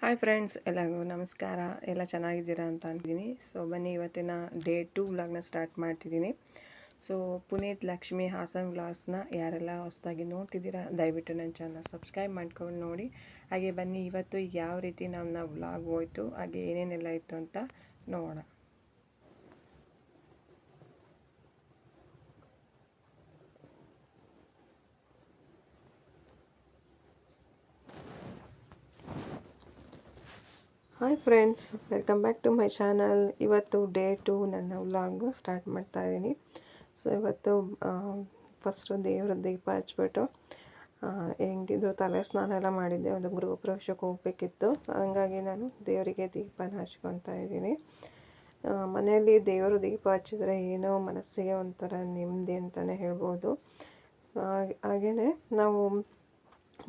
Hi friends, ಎಲ್ಲರಿಗೂ ನಮಸ್ಕಾರ. ಎಲ್ಲ ಚೆನ್ನಾಗಿದ್ದೀರಾ ಅಂತ ಅಂತೀನಿ. ಸೊ ಬನ್ನಿ, ಇವತ್ತಿನ ಡೇ 2 ವ್ಲಾಗ್ನ ಸ್ಟಾರ್ಟ್ ಮಾಡ್ತಿದ್ದೀನಿ. ಸೊ ಪುನೀತ್ ಲಕ್ಷ್ಮಿ ಹಾಸನ್ ವ್ಲಾಗ್ಸ್ನ ಯಾರೆಲ್ಲ ಹೊಸದಾಗಿ ನೋಡ್ತಿದ್ದೀರಾ ದಯವಿಟ್ಟು ನನ್ನ ಚಾನಲ್ ಸಬ್ಸ್ಕ್ರೈಬ್ ಮಾಡ್ಕೊಂಡು ನೋಡಿ. ಹಾಗೆ ಬನ್ನಿ, ಇವತ್ತು ಯಾವ ರೀತಿ ನಮ್ಮ ವ್ಲಾಗ್ ಹೋಯ್ತು, ಹಾಗೆ ಏನೇನೆಲ್ಲ ಇತ್ತು ಅಂತ ನೋಡೋಣ. Hi friends, welcome back to my channel. ಇವತ್ತು ಡೇ 2 ನನ್ನ ವ್ಲಾಗು ಸ್ಟಾರ್ಟ್ ಮಾಡ್ತಾ ಇದ್ದೀನಿ. ಸೊ ಇವತ್ತು ಫಸ್ಟು ದೇವರ ದೀಪ ಹಚ್ಬಿಟ್ಟು ಹೆಂಗಿದ್ರು ತಲೆ ಸ್ನಾನ ಎಲ್ಲ ಮಾಡಿದ್ದೆ. ಒಂದು ಗೃಹ ಪ್ರವೇಶಕ್ಕೆ ಹೋಗಬೇಕಿತ್ತು, ಹಾಗಾಗಿ ನಾನು ದೇವರಿಗೆ ದೀಪನ ಹಚ್ಕೊತಾ ಇದ್ದೀನಿ. ಮನೆಯಲ್ಲಿ ದೇವರು ದೀಪ ಹಚ್ಚಿದ್ರೆ ಏನೋ ಮನಸ್ಸಿಗೆ ಒಂಥರ ನೆಮ್ಮದಿ ಅಂತಲೇ ಹೇಳ್ಬೋದು. ಹಾಗೆಯೇ ನಾವು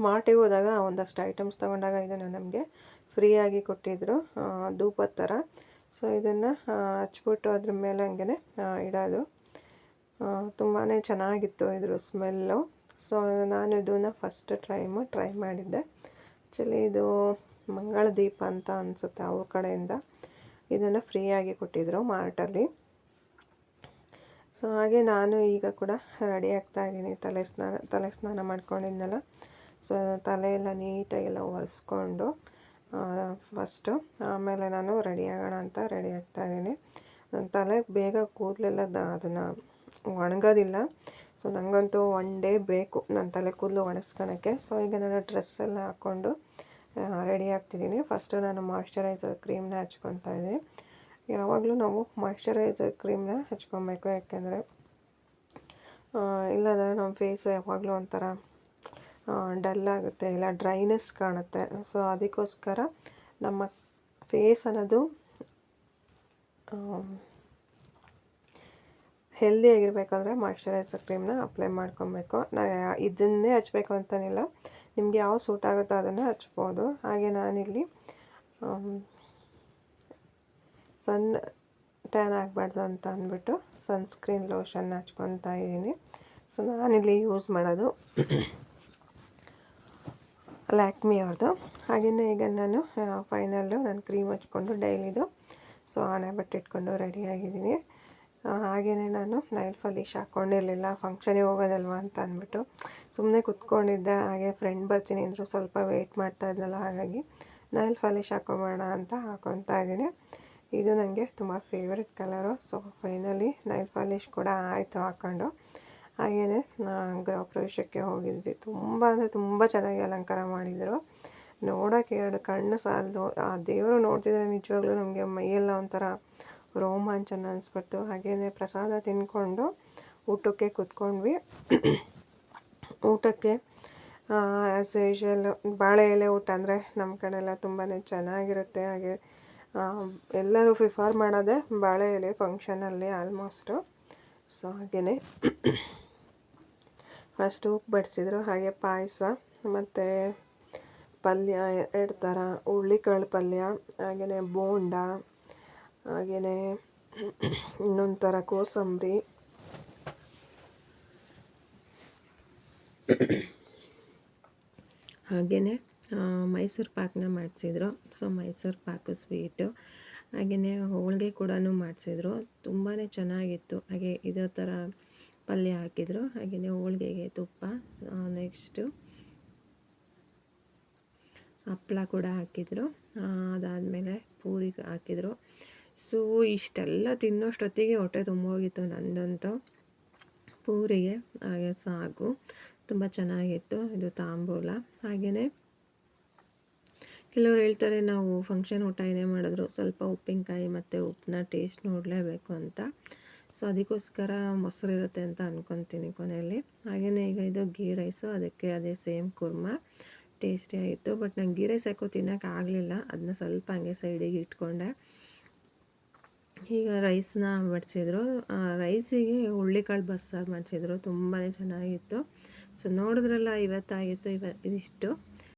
ಮಾರ್ಟಿಗೆ ಹೋದಾಗ ಒಂದಷ್ಟು ಐಟಮ್ಸ್ ತೊಗೊಂಡಾಗ ಇದನ್ನು ನಮಗೆ ಫ್ರೀಯಾಗಿ ಕೊಟ್ಟಿದ್ದರು, ಧೂಪದ ಥರ. ಸೊ ಇದನ್ನು ಹಚ್ಬಿಟ್ಟು ಅದ್ರ ಮೇಲೆ ಹಂಗೆ ಇಡೋದು. ತುಂಬಾ ಚೆನ್ನಾಗಿತ್ತು ಇದ್ರ ಸ್ಮೆಲ್ಲು. ಸೊ ನಾನು ಇದನ್ನು ಫಸ್ಟ್ ಟ್ರೈ ಮಾಡಿದ್ದೆ. ಆ್ಯಕ್ಚುಲಿ ಇದು ಮಂಗಳ ದೀಪ ಅಂತ ಅನಿಸುತ್ತೆ, ಅವ್ರ ಕಡೆಯಿಂದ ಇದನ್ನು ಫ್ರೀಯಾಗಿ ಕೊಟ್ಟಿದ್ದರು ಮಾರ್ಟಲ್ಲಿ. ಸೊ ಹಾಗೆ ನಾನು ಈಗ ಕೂಡ ರೆಡಿ ಆಗ್ತಾಯಿದ್ದೀನಿ. ತಲೆ ಸ್ನಾನ ಮಾಡ್ಕೊಂಡಿದ್ನಲ್ಲ, ಸೊ ತಲೆಯೆಲ್ಲ ನೀಟಾಗೆಲ್ಲ ಒರೆಸ್ಕೊಂಡು ಫಸ್ಟು, ಆಮೇಲೆ ನಾನು ರೆಡಿ ಆಗೋಣ ಅಂತ ರೆಡಿ ಆಗ್ತಾಯಿದ್ದೀನಿ. ನನ್ನ ತಲೆಗೆ ಬೇಗ ಕೂದಲೆಲ್ಲ ಅದನ್ನು ಒಣಗೋದಿಲ್ಲ. ಸೊ ನನಗಂತೂ 1 ಡೇ ಬೇಕು ನನ್ನ ತಲೆ ಕೂದಲು ಒಣಗಿಸ್ಕೊಳಕ್ಕೆ. ಸೊ ಈಗ ನಾನು ಡ್ರೆಸ್ ಎಲ್ಲ ಹಾಕ್ಕೊಂಡು ರೆಡಿ ಆಗ್ತಿದ್ದೀನಿ. ಫಸ್ಟು ನಾನು ಮಾಯ್ಶ್ಚರೈಸರ್ ಕ್ರೀಮ್ನ ಹಚ್ಕೊತಾ ಇದ್ದೀನಿ. ಯಾವಾಗಲೂ ನಾವು ಮಾಯ್ಶ್ಚರೈಸರ್ ಕ್ರೀಮ್ನ ಹಚ್ಕೊಬೇಕು, ಯಾಕೆಂದರೆ ಇಲ್ಲಾಂದರೆ ನಮ್ಮ ಫೇಸು ಯಾವಾಗಲೂ ಒಂಥರ ಡಲ್ ಆಗುತ್ತೆ, ಇಲ್ಲ ಡ್ರೈನೆಸ್ ಕಾಣುತ್ತೆ. ಸೊ ಅದಕ್ಕೋಸ್ಕರ ನಮ್ಮ ಫೇಸ್ ಅನ್ನೋದು ಹೆಲ್ದಿಯಾಗಿರ್ಬೇಕಂದ್ರೆ ಮಾಯ್ಶ್ಚರೈಸರ್ ಕ್ರೀಮ್ನ ಅಪ್ಲೈ ಮಾಡ್ಕೊಬೇಕು. ಇದನ್ನೇ ಹಚ್ಬೇಕು ಅಂತನಿಲ್ಲ, ನಿಮಗೆ ಯಾವ ಸೂಟ್ ಆಗುತ್ತೋ ಅದನ್ನು ಹಚ್ಬೋದು. ಹಾಗೆ ನಾನಿಲ್ಲಿ ಸನ್ ಟ್ಯಾನ್ ಆಗಬಾರ್ದು ಅಂತ ಅಂದ್ಬಿಟ್ಟು ಸನ್ಸ್ಕ್ರೀನ್ ಲೋಷನ್ನ ಹಚ್ಕೊತಾ ಇದ್ದೀನಿ. ಸೊ ನಾನಿಲ್ಲಿ ಯೂಸ್ ಮಾಡೋದು ಲ್ಯಾಕ್ಮಿ ಅವ್ರದ್ದು. ಹಾಗೆಯೇ ಈಗ ನಾನು ಫೈನಲ್ಲು ನಾನು ಕ್ರೀಮ್ ಹಚ್ಕೊಂಡು ಡೈಲಿದು ಸೊ ಹಣೆ ಬಟ್ಟೆ ಇಟ್ಕೊಂಡು ರೆಡಿಯಾಗಿದ್ದೀನಿ. ಹಾಗೆಯೇ ನಾನು ನೈಲ್ ಪಾಲಿಶ್ ಹಾಕ್ಕೊಂಡಿರಲಿಲ್ಲ, ಫಂಕ್ಷನಿಗೆ ಹೋಗೋದಲ್ವ ಅಂತ ಅಂದ್ಬಿಟ್ಟು ಸುಮ್ಮನೆ ಕುತ್ಕೊಂಡಿದ್ದೆ. ಹಾಗೆ ಫ್ರೆಂಡ್ ಬರ್ತೀನಿ ಅಂದರು, ಸ್ವಲ್ಪ ವೆಯ್ಟ್ ಮಾಡ್ತಾ ಇದ್ನಲ್ಲ, ಹಾಗಾಗಿ ನೈಲ್ ಪಾಲಿಶ್ ಹಾಕ್ಕೊಬೇಡ ಅಂತ ಹಾಕ್ಕೊತಾ ಇದ್ದೀನಿ. ಇದು ನನಗೆ ತುಂಬ favourite colour. So finally nail polish ಕೂಡ ಆಯಿತು ಹಾಕ್ಕೊಂಡು. ಹಾಗೆಯೇ ಗೃಹ ಪ್ರವೇಶಕ್ಕೆ ಹೋಗಿದ್ವಿ. ತುಂಬ ಅಂದರೆ ತುಂಬ ಚೆನ್ನಾಗಿ ಅಲಂಕಾರ ಮಾಡಿದರು. ನೋಡೋಕ್ಕೆ 2 ಕಣ್ಣು ಸಾಲದು. ಆ ದೇವರು ನೋಡ್ತಿದ್ರೆ ನಿಜವಾಗ್ಲೂ ನಮಗೆ ಮೈಯೆಲ್ಲ ಒಂಥರ ರೋಮಾಂಚನ ಅನಿಸ್ಬಿಡ್ತು. ಹಾಗೆಯೇ ಪ್ರಸಾದ ತಿಂದ್ಕೊಂಡು ಊಟಕ್ಕೆ ಕೂತ್ಕೊಂಡ್ವಿ. ಊಟಕ್ಕೆ ಆ್ಯಸ್ ಯೂಶ್ವಲ್ ಬಾಳೆ ಎಲೆ ಊಟ ಅಂದರೆ ನಮ್ಮ ಕಡೆ ಎಲ್ಲ ತುಂಬಾ ಚೆನ್ನಾಗಿರುತ್ತೆ. ಹಾಗೆ ಎಲ್ಲರೂ ಪ್ರಿಫರ್ ಮಾಡೋದೇ ಬಾಳೆ ಎಲೆ ಫಂಕ್ಷನಲ್ಲಿ ಆಲ್ಮೋಸ್ಟು. ಸೊ ಹಾಗೆಯೇ ಫಸ್ಟು ಬಡಿಸಿದ್ರು. ಹಾಗೆ ಪಾಯಸ ಮತ್ತು ಪಲ್ಯ 2 ಥರ, ಹುಳ್ಳಿಕಾಳು ಪಲ್ಯ, ಹಾಗೆಯೇ ಬೋಂಡ, ಹಾಗೆಯೇ ಇನ್ನೊಂದು ಥರ ಕೋಸಂಬರಿ, ಹಾಗೆಯೇ ಮೈಸೂರು ಪಾಕನ್ನ ಮಾಡಿಸಿದ್ರು. ಸೊ ಮೈಸೂರು ಪಾಕು ಸ್ವೀಟು, ಹಾಗೆಯೇ ಹೋಳಿಗೆ ಕೂಡ ಮಾಡಿಸಿದ್ರು. ತುಂಬಾ ಚೆನ್ನಾಗಿತ್ತು. ಹಾಗೆ ಇದೇ ಥರ ಪಲ್ಯ ಹಾಕಿದರು. ಹಾಗೆಯೇ ಹೋಳಿಗೆಗೆ ತುಪ್ಪ, ನೆಕ್ಸ್ಟು ಹಪ್ಪಳ ಕೂಡ ಹಾಕಿದರು. ಅದಾದಮೇಲೆ ಪೂರಿ ಹಾಕಿದರು. ಸೊ ಇಷ್ಟೆಲ್ಲ ತಿನ್ನೋಷ್ಟೊತ್ತಿಗೆ ಹೊಟ್ಟೆ ತುಂಬೋಗಿತ್ತು ನಂದಂತೂ. ಪೂರಿಗೆ ಹಾಗೆ ಸಾಗು ತುಂಬ ಚೆನ್ನಾಗಿತ್ತು. ಇದು ತಾಂಬೂಲ. ಹಾಗೆಯೇ ಕೆಲವರು ಹೇಳ್ತಾರೆ ನಾವು ಫಂಕ್ಷನ್ ಊಟ ಏನೇ ಮಾಡಿದ್ರು ಸ್ವಲ್ಪ ಉಪ್ಪಿನಕಾಯಿ ಮತ್ತು ಉಪ್ಪನ್ನ ಟೇಸ್ಟ್ ನೋಡಲೇಬೇಕು ಅಂತ. ಸೊ ಅದಕ್ಕೋಸ್ಕರ ಮೊಸರು ಇರುತ್ತೆ ಅಂತ ಅಂದ್ಕೊತೀನಿ ಕೊನೆಯಲ್ಲಿ. ಹಾಗೆಯೇ ಈಗ ಇದು ಗೀ ರೈಸು, ಅದಕ್ಕೆ ಅದೇ ಸೇಮ್ ಕುರ್ಮಾ ಟೇಸ್ಟಿಯಾಗಿತ್ತು. ಬಟ್ ನಂಗೆ ಗೀ ರೈಸ್ ಯಾಕೋ ತಿನ್ನೋಕ್ಕಾಗಲಿಲ್ಲ, ಅದನ್ನ ಸ್ವಲ್ಪ ಹಂಗೆ ಸೈಡಿಗೆ ಇಟ್ಕೊಂಡೆ. ಈಗ ರೈಸ್ನ ಬಡಿಸಿದ್ರು. ರೈಸಿಗೆ ಹುಳ್ಳಿಕಾಳು ಬಸ್ಸಾರು ಮಾಡಿಸಿದ್ರು, ತುಂಬಾ ಚೆನ್ನಾಗಿತ್ತು. ಸೊ ನೋಡಿದ್ರಲ್ಲ, ಇವತ್ತಾಗಿತ್ತು ಇದಿಷ್ಟು.